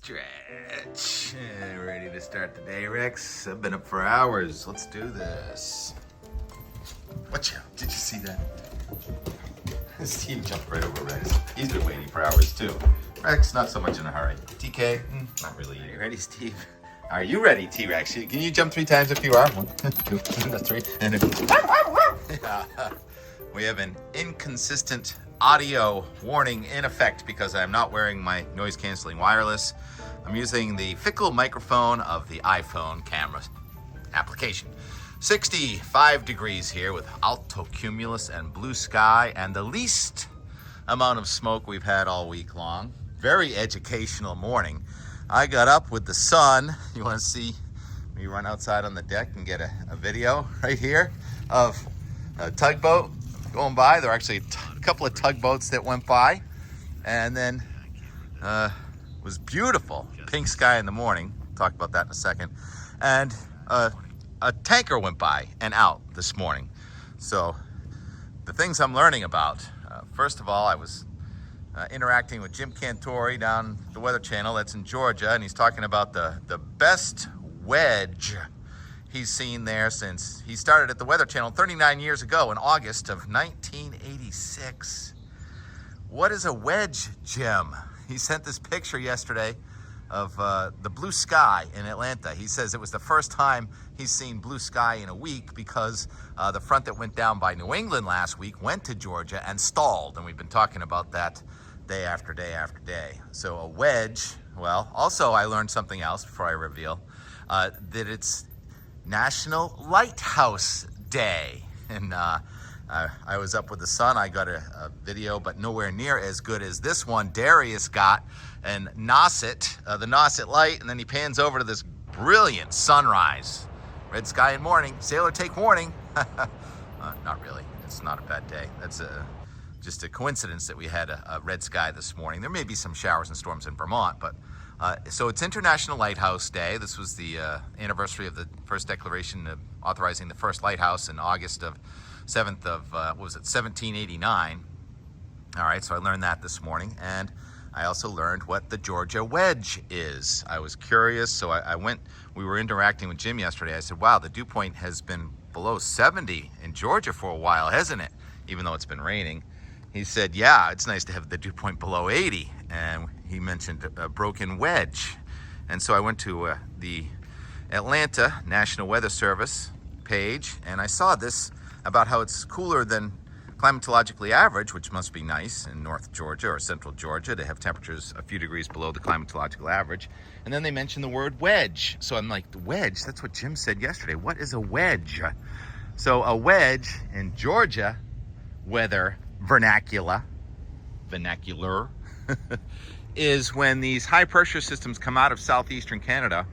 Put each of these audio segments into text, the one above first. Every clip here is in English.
Stretch. Ready to start the day, Rex? I've been up for hours. Let's do this. Watch out. Did you see that? Steve jumped right over Rex. He's been waiting for hours too. Rex, not so much in a hurry. TK, not really. Are you ready, Steve? Are you ready, T-Rex? Can you jump 3 times if you are? 1, 2, 3, and it goes. We have an inconsistent audio warning in effect because I'm not wearing my noise-canceling wireless. I'm using the fickle microphone of the iPhone camera application. 65 degrees here with alto cumulus and blue sky and the least amount of smoke we've had all week long. Very educational morning. I got up with the sun. You want to see me run outside on the deck and get a video right here of a tugboat going by. There are actually a couple of tugboats that went by, and then it was beautiful. Pink sky in the morning. Talk about that in a second. And a tanker went by and out this morning. So the things I'm learning about, first of all, I was interacting with Jim Cantori down the Weather Channel. That's in Georgia, and he's talking about the best wedge he's seen there since he started at the Weather Channel 39 years ago in August of 1986. What is a wedge, Jim? He sent this picture yesterday of the blue sky in Atlanta. He says it was the first time he's seen blue sky in a week because the front that went down by New England last week went to Georgia and stalled, and we've been talking about that day after day after day. So a wedge, well, also I learned something else before I reveal, that it's National Lighthouse Day. And I was up with the sun. I got a video, but nowhere near as good as this one Darius got, and Nauset, the Nauset light, and then he pans over to this brilliant sunrise. Red sky in morning. Sailor take warning. Not really. It's not a bad day. That's just a coincidence that we had a red sky this morning. There may be some showers and storms in Vermont, but so it's International Lighthouse Day. This was the anniversary of the first declaration of authorizing the first lighthouse in August of 7th of, 1789. All right, so I learned that this morning, and I also learned what the Georgia wedge is. I was curious, so I went, we were interacting with Jim yesterday. I said, wow, the dew point has been below 70 in Georgia for a while, hasn't it? Even though it's been raining. He said, yeah, it's nice to have the dew point below 80. And he mentioned a broken wedge. And so I went to the Atlanta National Weather Service page, and I saw this about how it's cooler than climatologically average, which must be nice in North Georgia or Central Georgia to have temperatures a few degrees below the climatological average. And then they mentioned the word wedge. So I'm like, the wedge? That's what Jim said yesterday. What is a wedge? So a wedge in Georgia weather vernacular is when these high pressure systems come out of southeastern Canada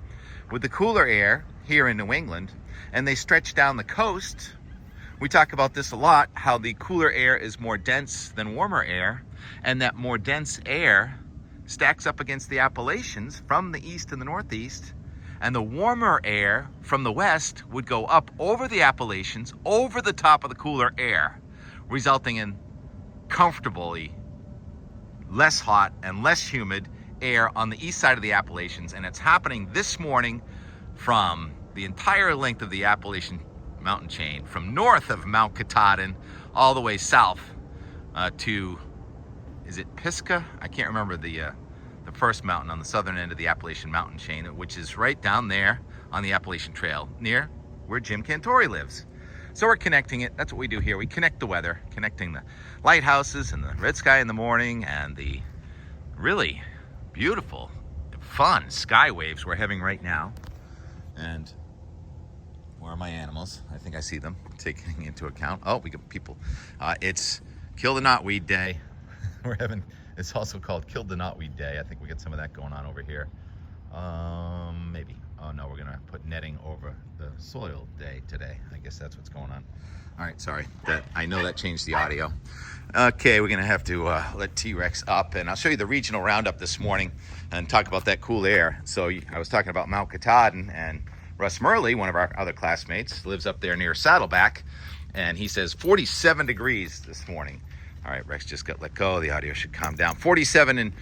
with the cooler air here in New England, and they stretch down the coast. We talk about this a lot, how the cooler air is more dense than warmer air, and that more dense air stacks up against the Appalachians from the east and the northeast, and the warmer air from the west would go up over the Appalachians, over the top of the cooler air, resulting in comfortably less hot and less humid air on the east side of the Appalachians. And it's happening this morning from the entire length of the Appalachian mountain chain, from north of Mount Katahdin all the way south to, is it Pisgah? I can't remember the first mountain on the southern end of the Appalachian mountain chain, which is right down there on the Appalachian Trail near where Jim Cantori lives. So we're connecting it. That's what we do here. We connect the weather, connecting the lighthouses and the red sky in the morning and the really beautiful, fun sky waves we're having right now. And where are my animals? I think I see them, taking into account. Oh, we got people. It's Kill the Knotweed Day. It's also called Kill the Knotweed Day. I think we got some of that going on over here. Maybe. Oh no, we're gonna put netting over the soil day today. I guess that's what's going on. All right, sorry. I know that changed the audio. Okay, we're gonna have to let T-Rex up, and I'll show you the regional roundup this morning and talk about that cool air. So I was talking about Mount Katahdin, and Russ Murley, one of our other classmates, lives up there near Saddleback, and he says 47 degrees this morning. All right, Rex just got let go. The audio should calm down. 47 in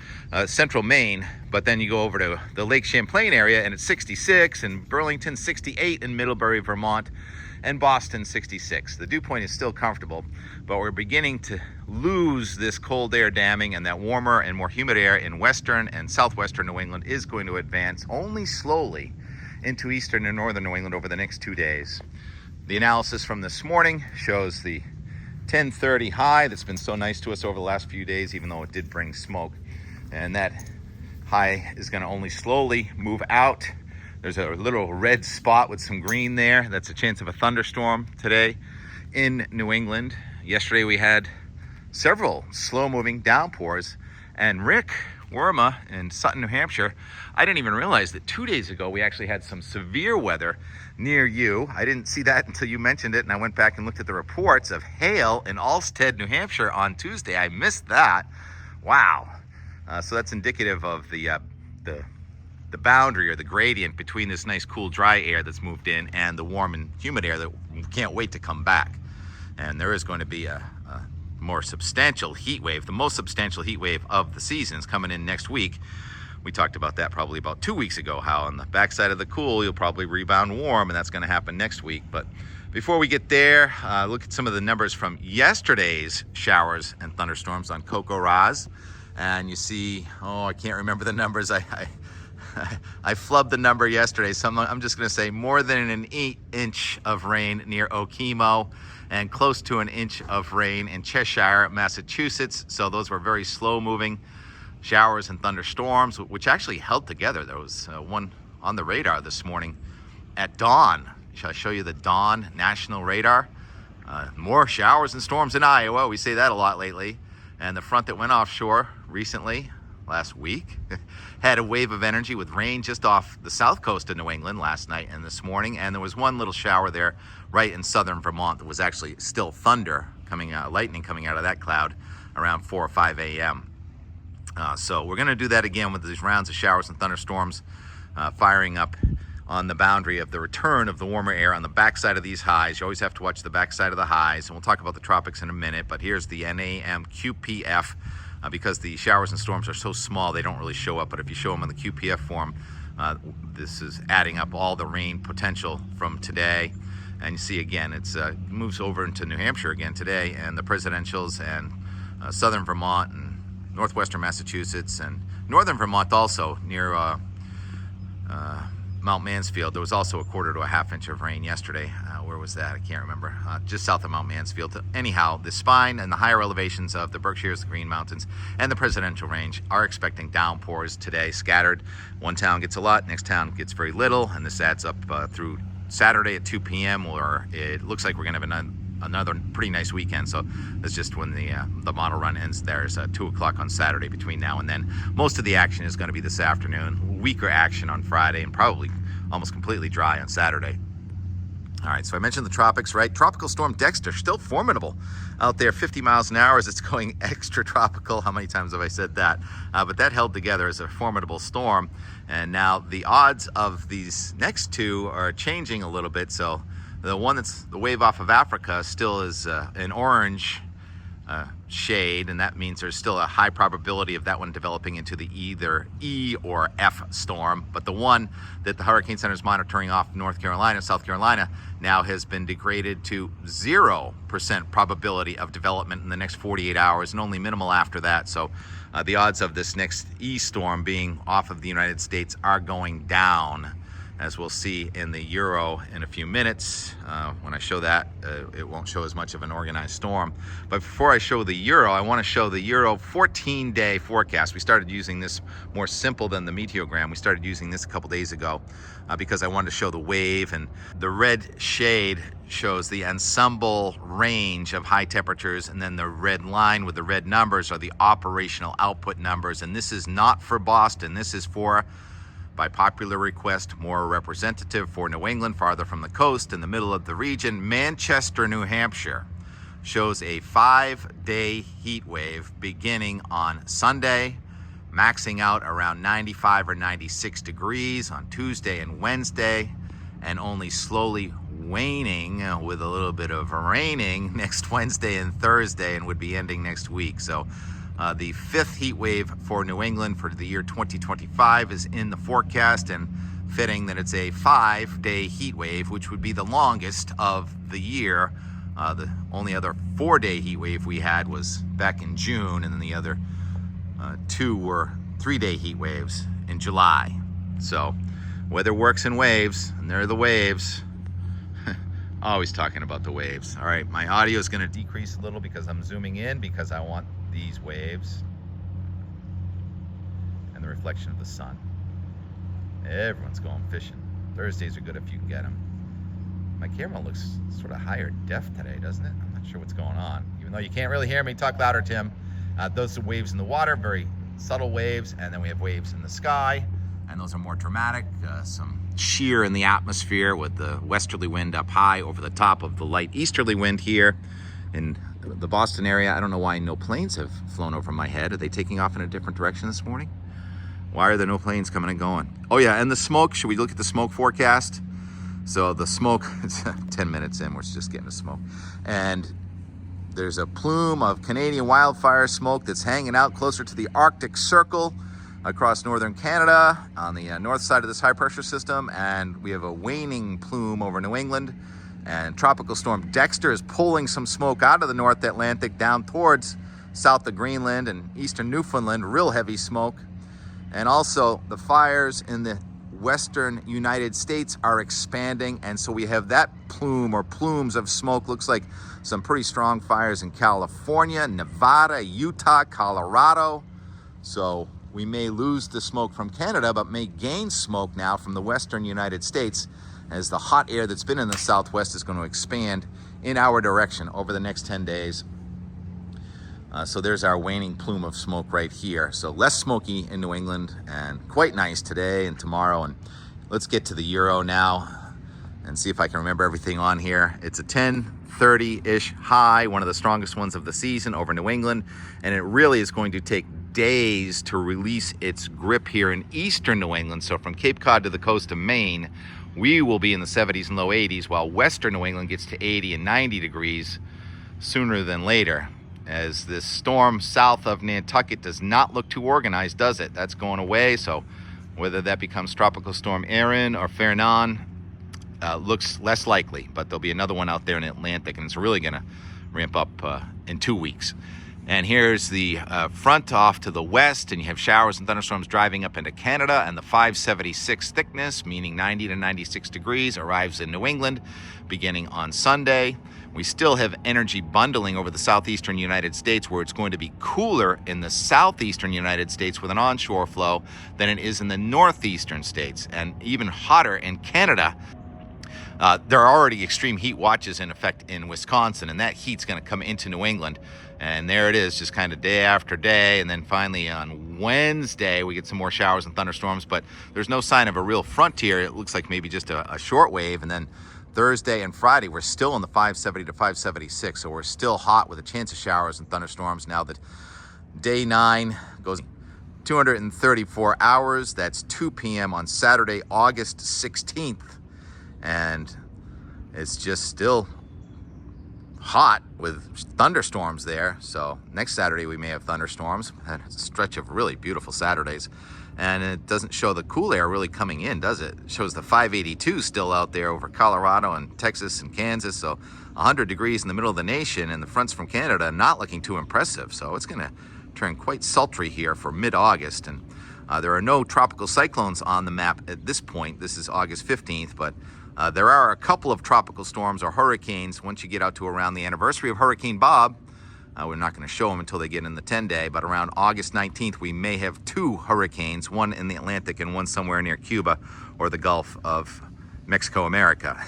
central Maine, but then you go over to the Lake Champlain area and it's 66, and Burlington 68 in Middlebury, Vermont, and Boston 66. The dew point is still comfortable, but we're beginning to lose this cold air damming, and that warmer and more humid air in western and southwestern New England is going to advance only slowly into eastern and northern New England over the next 2 days. The analysis from this morning shows the 1030 high that's been so nice to us over the last few days, even though it did bring smoke. And that high is going to only slowly move out. There's a little red spot with some green there. That's a chance of a thunderstorm today in New England. Yesterday we had several slow-moving downpours. And Rick Worma in Sutton, New Hampshire, I didn't even realize that 2 days ago we actually had some severe weather near you. I didn't see that until you mentioned it, and I went back and looked at the reports of hail in Alstead, New Hampshire on Tuesday. I missed that. Wow. So that's indicative of the boundary or the gradient between this nice cool dry air that's moved in and the warm and humid air that we can't wait to come back. And there is going to be a more substantial heat wave. The most substantial heat wave of the season is coming in next week. We talked about that probably about 2 weeks ago, how on the backside of the cool, you'll probably rebound warm, and that's going to happen next week. But before we get there, look at some of the numbers from yesterday's showers and thunderstorms on Coco Raz. And you see, I can't remember the numbers. I flubbed the number yesterday, so I'm just going to say more than an inch of rain near Okemo, and close to an inch of rain in Cheshire, Massachusetts. So those were very slow-moving showers and thunderstorms, which actually held together. There was one on the radar this morning at dawn. Shall I show you the dawn national radar? More showers and storms in Iowa. We say that a lot lately. And the front that went offshore recently, last week, had a wave of energy with rain just off the south coast of New England last night and this morning. And there was one little shower there right in southern Vermont that was actually still thunder coming out, lightning coming out of that cloud around 4 or 5 a.m. So we're going to do that again with these rounds of showers and thunderstorms firing up on the boundary of the return of the warmer air on the backside of these highs. You always have to watch the backside of the highs, and we'll talk about the tropics in a minute, but here's the NAM QPF. Because the showers and storms are so small, they don't really show up, but if you show them in the QPF form, this is adding up all the rain potential from today. And you see again, it moves over into New Hampshire again today, and the presidentials, and southern Vermont, and northwestern Massachusetts, and northern Vermont also near Mount Mansfield. There was also a quarter to a half inch of rain yesterday. Where was that? I can't remember. Just south of Mount Mansfield. Anyhow, the spine and the higher elevations of the Berkshires, the Green Mountains, and the Presidential Range are expecting downpours today, scattered. One town gets a lot, next town gets very little, and this adds up through Saturday at 2 p.m., where it looks like we're going to have another pretty nice weekend. So that's just when the model run ends. There's 2 o'clock on Saturday between now and then. Most of the action is going to be this afternoon. Weaker action on Friday, and probably almost completely dry on Saturday. All right, so I mentioned the tropics, right? Tropical storm Dexter, still formidable out there, 50 miles an hour as it's going extra tropical. How many times have I said that? But that held together as a formidable storm. And now the odds of these next two are changing a little bit. So the one that's the wave off of Africa still is an orange shade, and that means there's still a high probability of that one developing into the either E or F storm. But the one that the Hurricane Center is monitoring off North Carolina, South Carolina, now has been degraded to 0% probability of development in the next 48 hours, and only minimal after that. So the odds of this next E storm being off of the United States are going down, as we'll see in the Euro in a few minutes. When I show that, it won't show as much of an organized storm. But before I show the Euro, I want to show the Euro 14-day forecast. We started using this more simple than the meteogram. We started using this a couple days ago because I wanted to show the wave, and the red shade shows the ensemble range of high temperatures, and then the red line with the red numbers are the operational output numbers. And this is not for Boston. This is for, by popular request, more representative for New England, farther from the coast, in the middle of the region. Manchester, New Hampshire shows a 5-day heat wave beginning on Sunday, maxing out around 95 or 96 degrees on Tuesday and Wednesday, and only slowly waning with a little bit of raining next Wednesday and Thursday, and would be ending next week. So the 5th heat wave for New England for the year 2025 is in the forecast, and fitting that it's a 5-day heat wave, which would be the longest of the year. The only other 4-day heat wave we had was back in June, and then the other 2 were 3-day heat waves in July. So weather works in waves, and there are the waves. Always talking about the waves. All right, my audio is going to decrease a little because I'm zooming in, because I want these waves and the reflection of the sun. Everyone's going fishing. Thursdays are good if you can get them. My camera looks sort of higher def today, doesn't it? I'm not sure what's going on. Even though you can't really hear me, talk louder, Tim. Those are waves in the water, very subtle waves, and then we have waves in the sky, and those are more dramatic. Some shear in the atmosphere with the westerly wind up high over the top of the light easterly wind here in the Boston area. I don't know why no planes have flown over my head. Are they taking off in a different direction this morning? Why are there no planes coming and going? Oh yeah, and the smoke, should we look at the smoke forecast? So the smoke, it's 10 minutes in, we're just getting to smoke. And there's a plume of Canadian wildfire smoke that's hanging out closer to the Arctic Circle across northern Canada on the north side of this high pressure system. And we have a waning plume over New England. And Tropical Storm Dexter is pulling some smoke out of the North Atlantic down towards south of Greenland and eastern Newfoundland, real heavy smoke. And also the fires in the western United States are expanding, and so we have that plume or plumes of smoke. Looks like some pretty strong fires in California, Nevada, Utah, Colorado. So we may lose the smoke from Canada, but may gain smoke now from the western United States, as the hot air that's been in the southwest is going to expand in our direction over the next 10 days. So there's our waning plume of smoke right here. So less smoky in New England, and quite nice today and tomorrow. And let's get to the Euro now and see if I can remember everything on here. It's a 1030-ish high, one of the strongest ones of the season over New England. And it really is going to take days to release its grip here in eastern New England. So from Cape Cod to the coast of Maine, we will be in the 70s and low 80s, while western New England gets to 80 and 90 degrees sooner than later, as this storm south of Nantucket does not look too organized, does it? That's going away, so whether that becomes Tropical Storm Erin or Fernan looks less likely, but there'll be another one out there in the Atlantic, and it's really going to ramp up in 2 weeks. And here's the front off to the west, and you have showers and thunderstorms driving up into Canada, and the 576 thickness, meaning 90 to 96 degrees, arrives in New England beginning on Sunday. We still have energy bundling over the southeastern United States, where it's going to be cooler in the southeastern United States with an onshore flow than it is in the northeastern states, and even hotter in Canada. There are already extreme heat watches in effect in Wisconsin, and that heat's going to come into New England. And there it is, just kind of day after day. And then finally on Wednesday, we get some more showers and thunderstorms, but there's no sign of a real frontier. It looks like maybe just a short wave. And then Thursday and Friday, we're still in the 570 to 576. So we're still hot with a chance of showers and thunderstorms now that day 9 goes 234 hours. That's 2 p.m. on Saturday, August 16th. And it's just still hot with thunderstorms there. So next Saturday we may have thunderstorms. It's a stretch of really beautiful Saturdays. And it doesn't show the cool air really coming in, does it? It shows the 582 still out there over Colorado and Texas and Kansas. So 100 degrees in the middle of the nation, and the fronts from Canada not looking too impressive. So it's going to turn quite sultry here for mid-August. And there are no tropical cyclones on the map at this point. This is August 15th, but there are a couple of tropical storms or hurricanes once you get out to around the anniversary of Hurricane Bob. We're not going to show them until they get in the 10-day, but around August 19th, we may have 2 hurricanes, one in the Atlantic and one somewhere near Cuba or the Gulf of Mexico, America,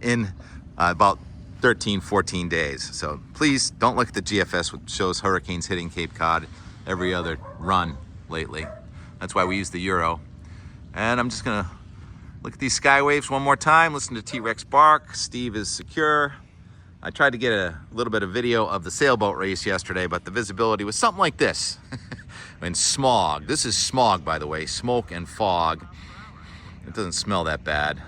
in about 13, 14 days. So please don't look at the GFS, which shows hurricanes hitting Cape Cod every other run lately. That's why we use the Euro. And I'm just going to look at these sky waves one more time, listen to T-Rex bark. Steve is secure. I tried to get a little bit of video of the sailboat race yesterday, but the visibility was something like this. And smog. This is smog, by the way, smoke and fog. It doesn't smell that bad.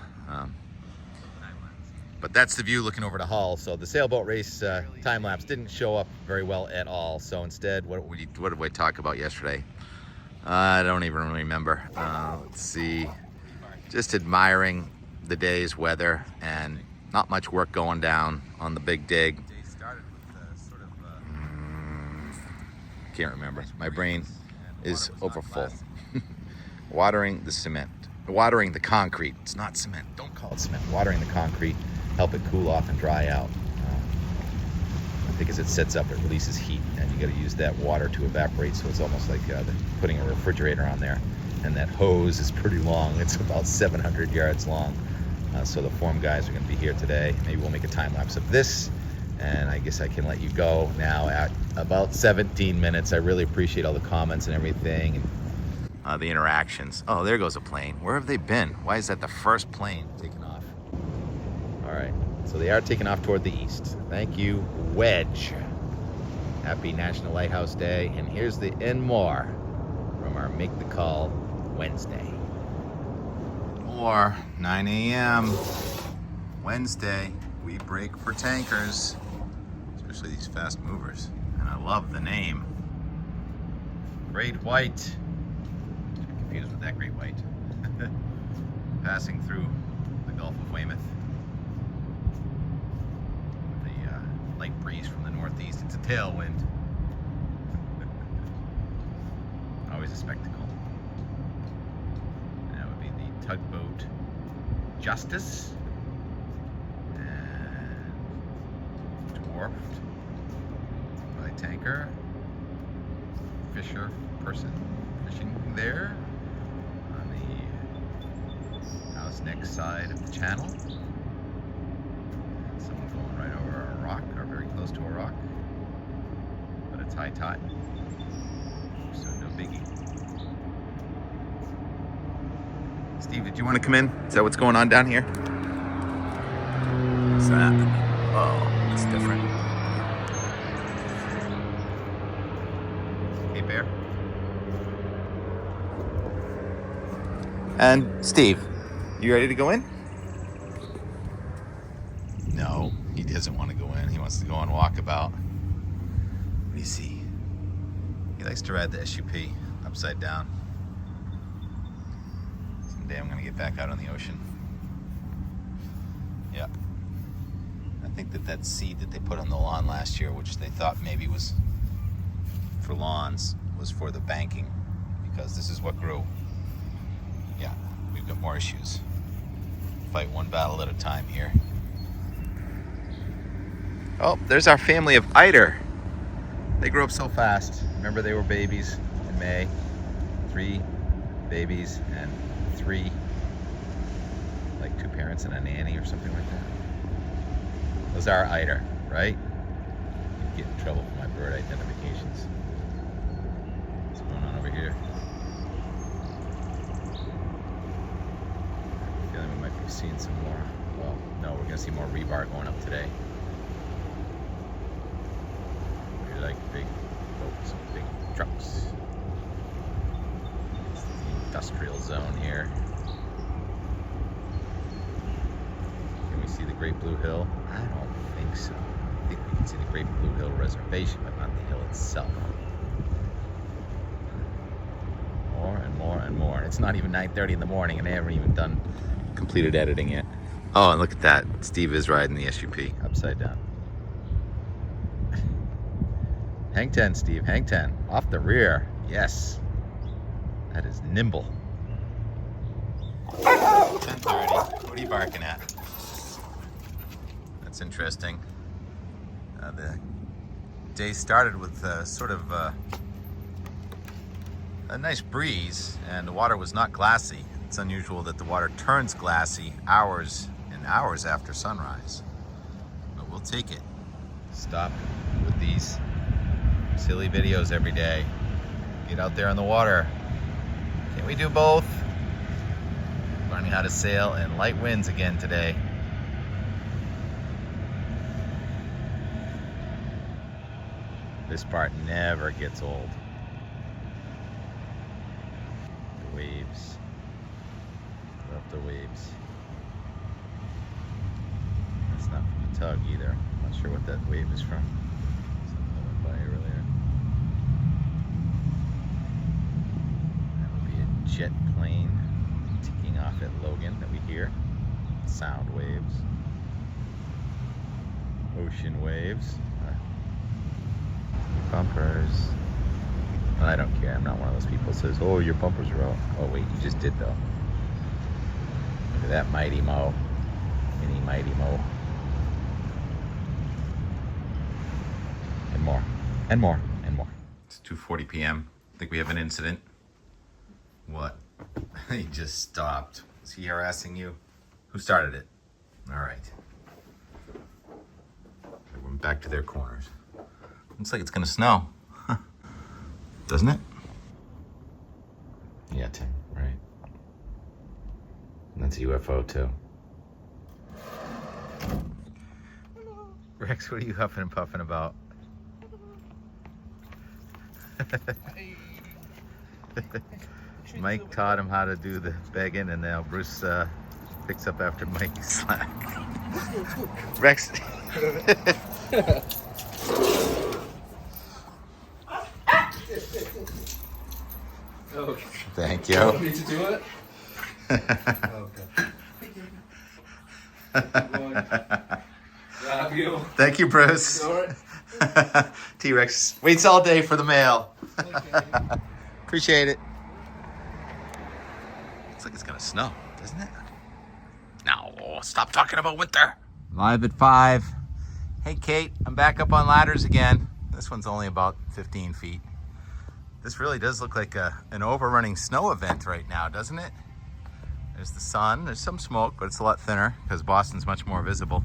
But that's the view looking over to Hull. So the sailboat race time lapse didn't show up very well at all. So instead, what did we talk about yesterday? I don't even remember. Let's see. Just admiring the day's weather and not much work going down on the Big Dig. Can't remember. My brain is overfull. Watering the cement. Watering the concrete. It's not cement. Don't call it cement. Watering the concrete. Help it cool off and dry out. I think as it sets up, it releases heat, and you got to use that water to evaporate. So it's almost like putting a refrigerator on there. And that hose is pretty long. It's about 700 yards long. So the form guys are going to be here today. Maybe we'll make a time lapse of this. And I guess I can let you go now at about 17 minutes. I really appreciate all the comments and everything. And the interactions. Oh, there goes a plane. Where have they been? Why is that the first plane taking off? All right, so they are taking off toward the east. Thank you, Wedge. Happy National Lighthouse Day. And here's the and more from our Make the Call Wednesday. Or 9 a.m. Wednesday, we break for tankers, especially these fast movers. And I love the name. Great White. Confused with that Great White. Passing through the Gulf of Weymouth. The light breeze from the northeast. It's a tailwind. Always a spectacle. And that would be the tugboat Justice. And dwarfed by tanker. Fisher person fishing there. Next side of the channel. And someone going right over a rock, or very close to a rock. But it's high tide, so no biggie. Steve, did you want to come in? Is that what's going on down here? What's that? Oh, that's different. Hey, Bear. And Steve. You ready to go in? No, he doesn't want to go in. He wants to go on walkabout. What do you see? He likes to ride the SUP upside down. Someday I'm going to get back out on the ocean. Yeah. I think that seed that they put on the lawn last year, which they thought maybe was for lawns, was for the banking, because this is what grew. Yeah, we've got more issues. Fight one battle at a time here. Oh, there's our family of eider. They grew up so fast. Remember, they were babies in May. 3 babies and 3, like 2 parents and a nanny or something like that. Those are eider, right? You'd get in trouble for my bird identifications. What's going on over here? Seeing some more. Well, no, we're gonna see more rebar going up today. We like big boats, big trucks. It's the industrial zone here. Can we see the Great Blue Hill? I don't think so. I think we can see the Great Blue Hill Reservation, but not the hill itself. More and more and more. It's not even 9:30 in the morning, and they haven't even completed editing yet. Oh, and look at that. Steve is riding the SUP upside down. Hang 10, Steve. Hang 10. Off the rear. Yes. That is nimble. 10:30. What are you barking at? That's interesting. The day started with sort of a nice breeze, and the water was not glassy. It's unusual that the water turns glassy hours and hours after sunrise, but we'll take it. Stop with these silly videos every day. Get out there on the water. Can we do both? Learning how to sail in light winds again today. This part never gets old. The waves. Love the waves. tug either. I'm not sure what that wave is from. Something that went by earlier. That would be a jet plane ticking off at Logan that we hear. Sound waves. Ocean waves. Bumpers. Well, I don't care. I'm not one of those people who says, oh, your bumpers are out. Oh, wait, you just did, though. Look at that mighty mo. Mini mighty mo. And more. And more. And more. It's 2:40 p.m. I think we have an incident. What? He just stopped. Is he harassing you? Who started it? All right. They went back to their corners. Looks like it's gonna snow. Doesn't it? Yeah, Tim, right. And that's a UFO too. Rex, what are you huffing and puffing about? Mike taught him how to do the begging, and now Bruce picks up after Mike's slack. Rex. Okay. Thank you. You want me to do it? Okay. Love you. Thank you, Bruce. All right. T-Rex waits all day for the mail. Okay. Appreciate it. Looks like it's gonna snow, doesn't it? No, stop talking about winter. Live at 5. Hey, Kate, I'm back up on ladders again. This one's only about 15 feet. This really does look like an overrunning snow event right now, doesn't it? There's the sun, there's some smoke, but it's a lot thinner because Boston's much more visible.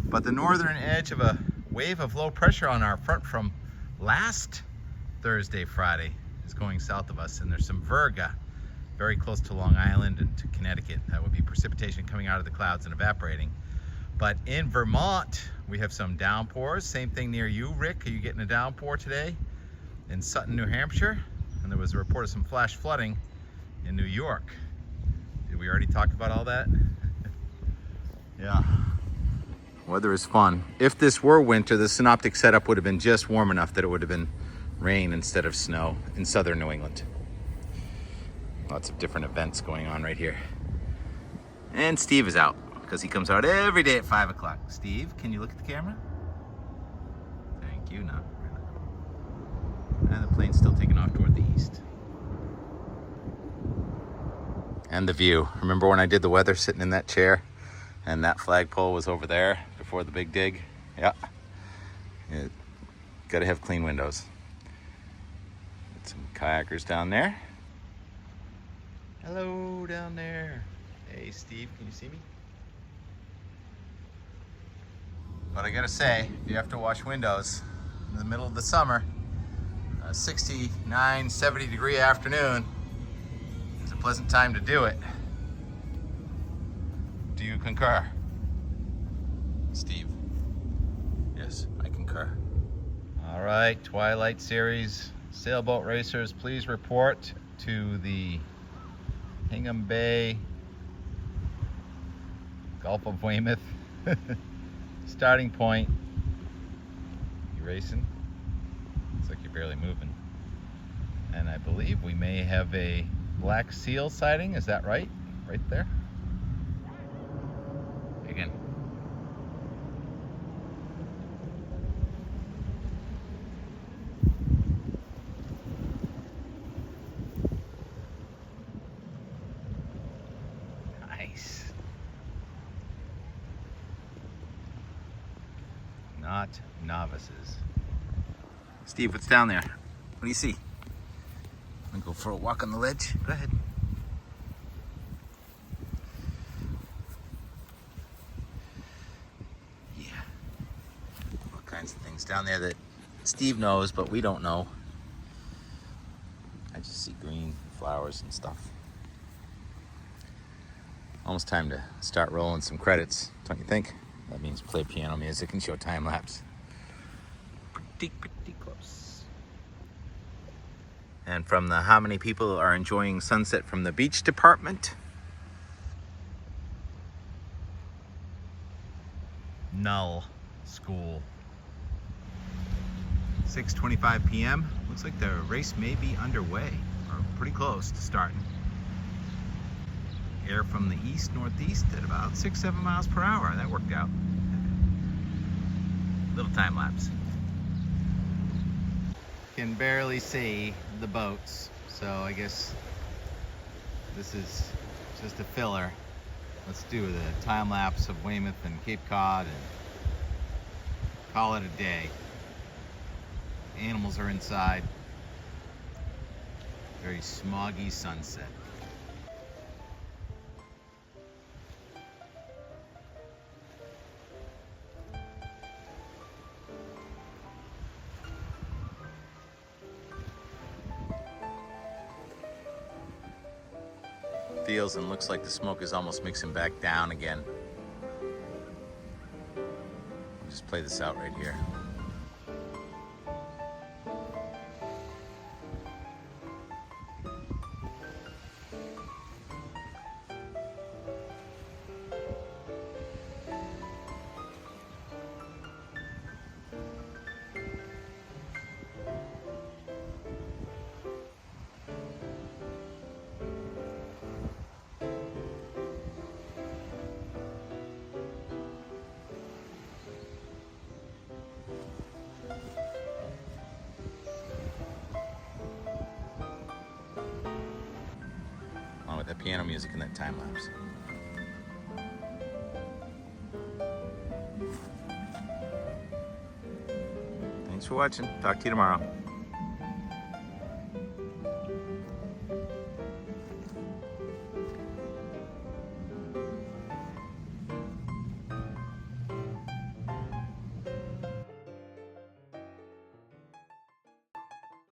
But the northern edge of a wave of low pressure on our front from last Thursday, Friday is going south of us, and there's some virga very close to Long Island and to Connecticut. That would be precipitation coming out of the clouds and evaporating. But in Vermont, we have some downpours. Same thing near you, Rick. Are you getting a downpour today? In Sutton, New Hampshire, and there was a report of some flash flooding in New York. Did we already talk about all that? Yeah. Weather is fun. If this were winter, the synoptic setup would have been just warm enough that it would have been rain instead of snow in southern New England. Lots of different events going on right here. And Steve is out because he comes out every day at 5 o'clock. Steve, can you look at the camera? Thank you. No. And the plane's still taking off toward the east. And the view. Remember when I did the weather sitting in that chair and that flagpole was over there before the big dig? Yeah. Gotta have clean windows. Got some kayakers down there. Hello down there. Hey Steve, can you see me? But I gotta say, if you have to wash windows in the middle of the summer, a 69, 70 degree afternoon is a pleasant time to do it. Do you concur? Steve? Yes, I concur. All right, Twilight Series sailboat racers, please report to the Hingham Bay, Gulf of Weymouth starting point. You racing? Looks like you're barely moving. And I believe we may have a black seal sighting. Is that right? Right there? Again. Nice. Not novices. Steve, what's down there? What do you see? I'm gonna go for a walk on the ledge. Go ahead. Yeah. All kinds of things down there that Steve knows, but we don't know. I just see green flowers and stuff. Almost time to start rolling some credits, don't you think? That means play piano music and show time lapse. Pretty close. And from the how many people are enjoying sunset from the beach department? Null School. 6:25 p.m. Looks like the race may be underway, or pretty close to starting. Air from the east-northeast at about 6-7 miles per hour. That worked out. Little time lapse. Can barely see the boats, so I guess this is just a filler. Let's do the time lapse of Weymouth and Cape Cod and call it a day. Animals are inside. Very smoggy sunset. Feels and looks like the smoke is almost mixing back down again. I'll just play this out right here. With that piano music and that time lapse. Thanks for watching. Talk to you tomorrow.